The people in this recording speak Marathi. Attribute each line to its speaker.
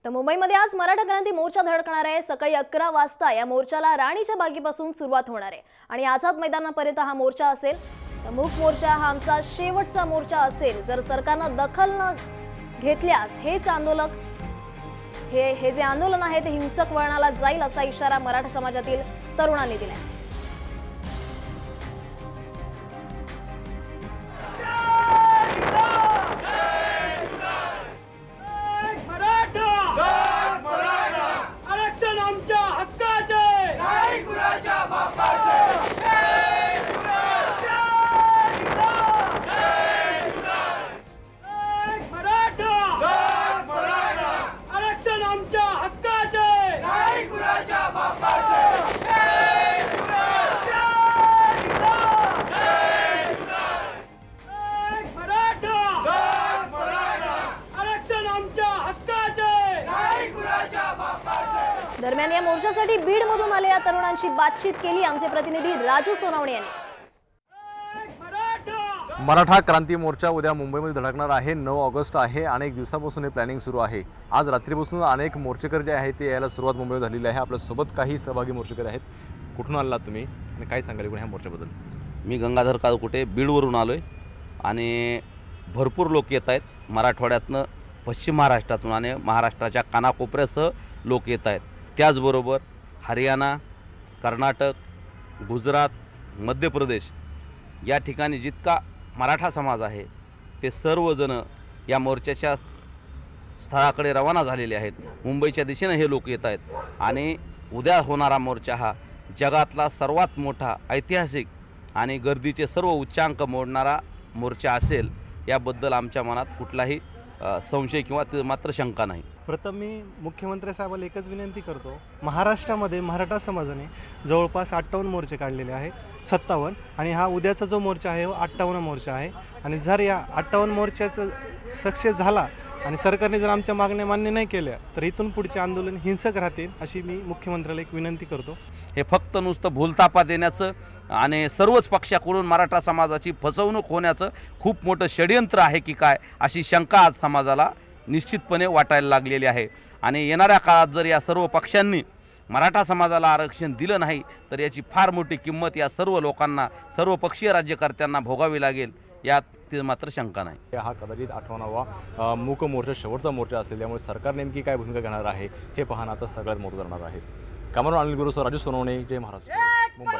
Speaker 1: तर मुंबईमध्ये आज मराठा क्रांती मोर्चा धडकणार आहे। सकाळी 11 वाजता या मोर्चाला राणीच्या बागेपासून सुरुवात होणार आहे आणि आझाद मैदानापर्यंत हा मोर्चा असेल। तर मूक मोर्चा हा आमचा शेवटचा मोर्चा असेल। जर सरकारने दखल न घेतल्यास हे जे आंदोलन आहे ते हिंसक वळणाला जाईल असा इशारा मराठा समाजातील तरुणांनी दिला आहे। दरम्यान या मोर्चासाठी बीडमधून आलेल्या तरुणांशी बातचीत केली आमचे प्रतिनिधी राजू सोनवणे यांनी।
Speaker 2: मराठा क्रांती मोर्चा उद्या मुंबईमध्ये धडकणार आहे। 9 ऑगस्ट आहे। अनेक दिवसापासून हे प्लॅनिंग सुरू आहे। आज रात्रीपासून अनेक मोर्चेकर जे आहेत ते यायला सुरुवात मुंबईमध्ये झालेली आहे। आपल्या सोबत काही सहभागी मोर्चेकर आहेत। कुठून आलात तुम्ही आणि काय सांगाल ह्या मोर्चाबद्दल?
Speaker 3: मी गंगाधर काळकुटे बीडवरून आलोय आणि भरपूर लोक येत आहेत। मराठवाड्यातनं, पश्चिम महाराष्ट्रातून आणि महाराष्ट्राच्या कानाकोपऱ्यासह लोक येत आहेत। त्याचबरोबर हरियाणा, कर्नाटक, गुजरात, मध्य प्रदेश या ठिकाणी जितका मराठा समाज आहे ते सर्वजण या मोर्चाच्या स्थळाकडे रवाना झालेले आहेत। मुंबईच्या दिशेने हे लोक येत आहेत आणि उद्या होणारा मोर्चा हा जगातला सर्वात मोठा, ऐतिहासिक आणि गर्दीचे सर्व उच्चांक मोडणारा मोर्चा असेल याबद्दल आमच्या मनात कुठलाही संशय किंवा मात्र शंका नाही।
Speaker 4: प्रथम मी मुख्यमंत्री साहेबांना एकच विनंती करतो, महाराष्ट्रामध्ये मराठा समाजाने जवळपास 58 मोर्चे काढलेले आहेत, 57, आणि हा उद्याचा जो मोर्चा आहे 58 मोर्चा आहे। आणि जर या 58 मोर्चाचा सक्सेस झाला आणि सरकारने जर आमच्या मागण्या मान्य नाही केल्या तर इथून पुढचे आंदोलन हिंसक राहतील अशी मी मुख्यमंत्र्याला एक विनंती करतो।
Speaker 3: हे फक्त नुसतं भूलथापा देण्याचं आणि सर्वच पक्षाकडून मराठा समाजाची फसवणूक होण्याचं खूप मोठं षडयंत्र आहे की काय अशी शंका आज समाजाला निश्चितपणे वाटायला लागलेली आहे। आणि येणाऱ्या काळात जर या सर्व पक्षांनी मराठा समाजाला आरक्षण दिलं नाही तर याची फार मोठी किंमत या सर्व लोकांना, सर्व पक्षीय राज्यकर्त्यांना भोगावी लागेल यात मात्र शंका नाही।
Speaker 2: हा कदाचित 58वा मूक मोर्चा शेवटचा मोर्चा असेल, त्यामुळे सरकार नेमकी काय भूमिका घेणार आहे हे पाहणं आता सगळ्यात मोठं करणार आहे। कॅमेरामन अनिल गुरुसह राजू सोनवणे, जय महाराष्ट्र, मुंबई।